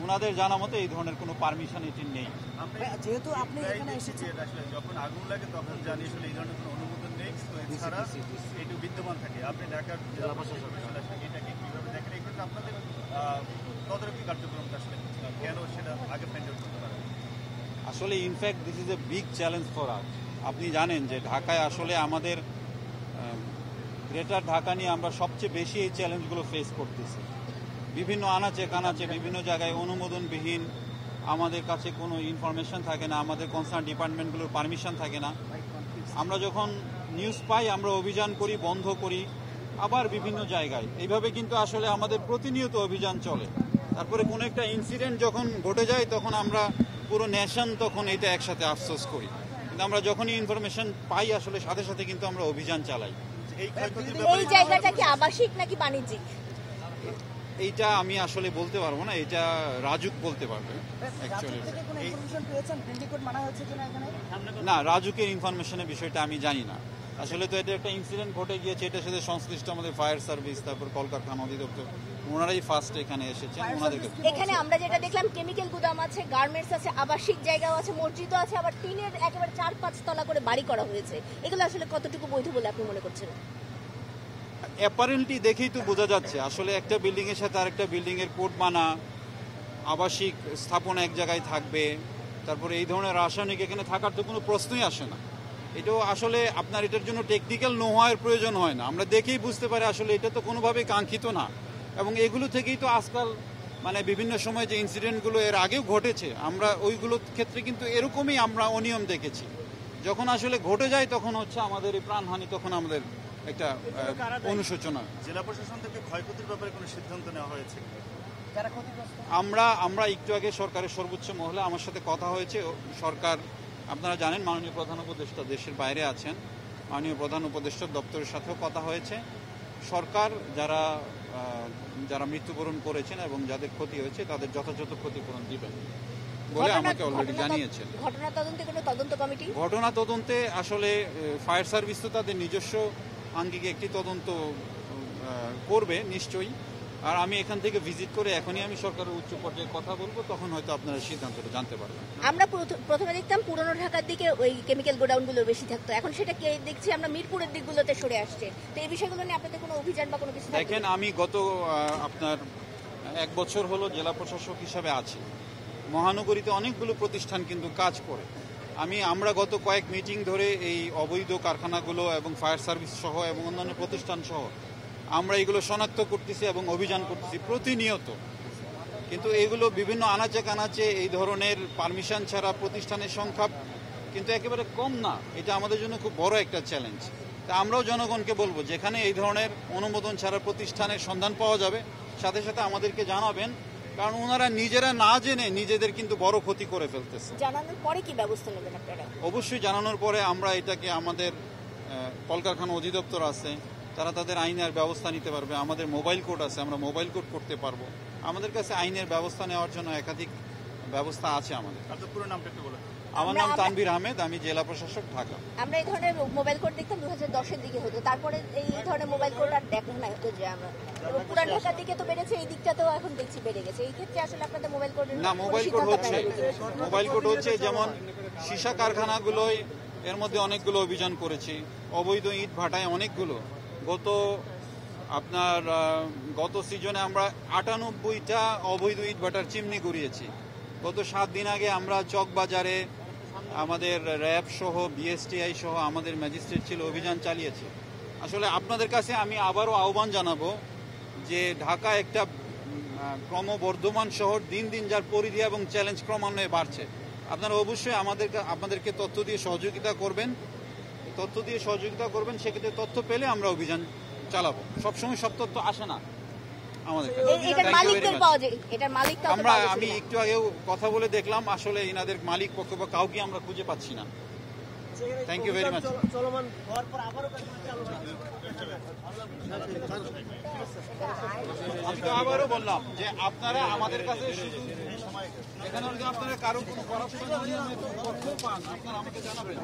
ওনাদের জানা মতো এই ধরনের কোনো পারমিশন এটি নেই। যেহেতু আপনি এখানে এসেছেন, যখন আগুন লাগে তখন জানি আসলে এই ধরনের কোনো অনুমোদন নেই, তো এছাড়া এটু বিদ্যমান থাকে। আপনি ঢাকার জেলা প্রশাসক এটাকে কীভাবে দেখেন? এই ক্ষেত্রে আপনাদের তদারকি কার্যক্রমটা আসলে কেন সেটা আগে ফাইন্ড আউট করতে পারেন? আসলে in fact this is a big challenge for us. আপনি জানেন যে ঢাকায় আসলে আমাদের গ্রেটার ঢাকা নিয়ে আমরা সবচেয়ে বেশি এই চ্যালেঞ্জগুলো ফেস করতেছি। বিভিন্ন আনাচে কানাচে বিভিন্ন জায়গায় অনুমোদনবিহীন, আমাদের কাছে কোনো ইনফরমেশন থাকে না, আমাদের কনসার্ন ডিপার্টমেন্টগুলোর পারমিশন থাকে না। আমরা যখন নিউজ পাই আমরা অভিযান করি, বন্ধ করি, আবার বিভিন্ন জায়গায় এইভাবে কিন্তু আসলে আমাদের প্রতিনিয়ত অভিযান চলে। তারপরে কোনো একটা ইনসিডেন্ট যখন ঘটে যায় তখন আমরা পুরো নেশন তখন এটা একসাথে আফসোস করি, কিন্তু আমরা যখনই ইনফরমেশন পাই আসলে সাথে সাথে কিন্তু আমরা অভিযান চালাই। এই জায়গাটা কি আবাসিক নাকি বাণিজ্যিক? এইটা আমি আসলে বলতে পারবো না, এটা রাজুক বলতে পারবে। না, রাজুকের ইনফরমেশনের বিষয়টা আমি জানি না। আসলে তো এটা একটা ইনসিডেন্ট ঘটে গিয়েছে, এটার সাথে সংশ্লিষ্ট আমাদের ফায়ার সার্ভিস, তারপর কলকারখানা অধিদপ্তর, ওনারাই ফার্স্ট এখানে এসেছেন। ওনাদেরকে এখানে আমরা যেটা দেখলাম কেমিক্যাল গুদাম আছে, গার্মেন্টস আছে, আবাসিক জায়গাও আছে, মসজিদও আছে, আবার টিনের একেবারে 4-5 তলা করে বাড়ি করা হয়েছে। এগুলো আসলে কতটুকু বৈধ বলে আপনি মনে করছেন? অ্যাপারেন্টলি দেখেই তো বোঝা যাচ্ছে আসলে একটা বিল্ডিং এর সাথে আরেকটা বিল্ডিং এর কোড মানা, আবাসিক স্থাপনা এক জায়গায় থাকবে, তারপরে এই ধরনের রাসায়নিক এখানে থাকার তো কোনো প্রশ্নই আসে না। এটাও আসলে আপনার এটার জন্য টেকনিক্যাল নোহার প্রয়োজন হয় না, আমরা দেখেই বুঝতে পারি আসলে এটা তো কোনোভাবেই কাঙ্ক্ষিত না। এবং এগুলো থেকেই তো আজকাল মানে বিভিন্ন সময় যে ইনসিডেন্টগুলো এর আগেও ঘটেছে, আমরা ওইগুলোর ক্ষেত্রে কিন্তু এরকমই আমরা অনিয়ম দেখেছি। যখন আসলে ঘটে যায় তখন হচ্ছে আমাদের এই প্রাণহানি, তখন আমাদের একটা অনুশোচনা। জেলা প্রশাসন থেকে ক্ষয়ক্ষতির ব্যাপারে কোনো সিদ্ধান্ত নেওয়া হয়েছে? আমরা একটু আগে সরকারের সর্বোচ্চ মহলে আমার সাথে কথা হয়েছে। সরকার, আপনারা জানেন মাননীয় প্রধান উপদেষ্টা দেশের বাইরে আছেন, মাননীয় প্রধান উপদেষ্টার দপ্তরের সাথেও কথা হয়েছে। সরকার যারা মৃত্যুবরণ করেছেন এবং যাদের ক্ষতি হয়েছে তাদের যথাযথ ক্ষতিপূরণ দিবেন বলে আমাকে অলরেডি জানিয়েছেন। ঘটনা তদন্তে আসলে ফায়ার সার্ভিস তো তাদের নিজস্ব আঙ্গিকে একটি তদন্ত করবে নিশ্চয়ই। আর আমি এখান থেকে ভিজিট করে এখনই আমি সরকারের উচ্চ পর্যায়ে কথা বলবো, তখন হয়তো আপনারা সিদ্ধান্তটা জানতে পারবেন। আমরা প্রথমে দেখতাম পুরনো ঢাকার দিকে ওই কেমিক্যাল গোডাউনগুলো বেশি থাকতো, এখন সেটা দেখছি আমরা মিরপুরের দিকগুলোতে সরে আসছে। তো এই বিষয়গুলো নিয়ে আপনাদের কোনো অভিযান বা কোনো কিছু? দেখেন, আমি গত আপনার 1 বছর হলো জেলা প্রশাসক হিসাবে আছি। মহানগরীতে অনেকগুলো প্রতিষ্ঠান কিন্তু কাজ করে। আমরা গত কয়েক মিটিং ধরে এই অবৈধ কারখানাগুলো এবং ফায়ার সার্ভিস সহ এবং অন্যান্য প্রতিষ্ঠান সহ আমরা এগুলো শনাক্ত করতেছি এবং অভিযান করতেছি প্রতিনিয়ত। কিন্তু এগুলো বিভিন্ন আনাচে কানাচে এই ধরনের পারমিশন ছাড়া প্রতিষ্ঠানের সংখ্যা কিন্তু একেবারে কম না। এটা আমাদের জন্য খুব বড় একটা চ্যালেঞ্জ। তা আমরাও জনগণকে বলবো, যেখানে এই ধরনের অনুমোদন ছাড়া প্রতিষ্ঠানের সন্ধান পাওয়া যাবে সাথে সাথে আমাদেরকে জানাবেন, কারণ ওনারা নিজেরা না জেনে নিজেদের কিন্তু বড় ক্ষতি করে ফেলতেছে। জানানোর পরে কি ব্যবস্থা নেবেন আপনারা? অবশ্যই জানানোর পরে আমরা এটাকে, আমাদের কলকারখানা অধিদপ্তর আছে, তারা তাদের আইনের ব্যবস্থা নিতে পারবে। আমাদের মোবাইল কোড আছে, আমরা মোবাইল কোড করতে পারবো। আমাদের কাছে আইনের ব্যবস্থা নেওয়ার জন্য একাধিক ব্যবস্থা আছে আমাদের। পুরো নামটা একটু বলুন। আমার নাম তানভীর আহমেদ, আমি জেলা প্রশাসক ঢাকা। আমরা এই ধরনের মোবাইল কোড দেখতাম 2010-এর দিকে হতো, তারপরে এই ধরনের মোবাইল কোড আর দেখা না হতো যে আমরা। পুরান ঢাকার দিকে তো বেড়েছে, এই দিকটাতেও এখন দেখছি বেড়ে গেছে। এই ক্ষেত্রে আসলে আপনাদের মোবাইল কোড না, মোবাইল কোড হচ্ছে যেমন সীসা কারখানাগুলোই এর মধ্যে অনেকগুলো অভিযান করেছি, অবৈধ ইট ভাটায় অনেকগুলো। গত সিজনে আমরা 98টা অবৈধ ইট ভাটার চিমনি গড়িয়েছি। গত 7 দিন আগে আমরা চকবাজারে আমাদের র্যাব সহ বিএসটিআই সহ আমাদের ম্যাজিস্ট্রেট ছিল, অভিযান চালিয়েছি। আসলে আপনাদের কাছে আমি আবারও আহ্বান জানাবো যে ঢাকা একটা ক্রমবর্ধমান শহর, দিন দিন যার পরিধি এবং চ্যালেঞ্জ ক্রমান্বয়ে বাড়ছে। আপনারা অবশ্যই আমাদেরকে তথ্য দিয়ে সহযোগিতা করবেন, সেক্ষেত্রে তথ্য পেলে আমরা অভিযান চালাবো। সবসময় সব তথ্য আসে না আমাদের কাছে। আমি একটু আগেও কথা বলে দেখলাম, আসলে এনাদের মালিক পক্ষ বা কাউকে আমরা খুঁজে পাচ্ছি না। Thank you very much. আমি তো আবারও বললাম যে আপনারা আমাদের কাছে এখানে আপনারা কারো কোনো করাপশন তথ্য পান, আপনারা আমাকে জানাবেন।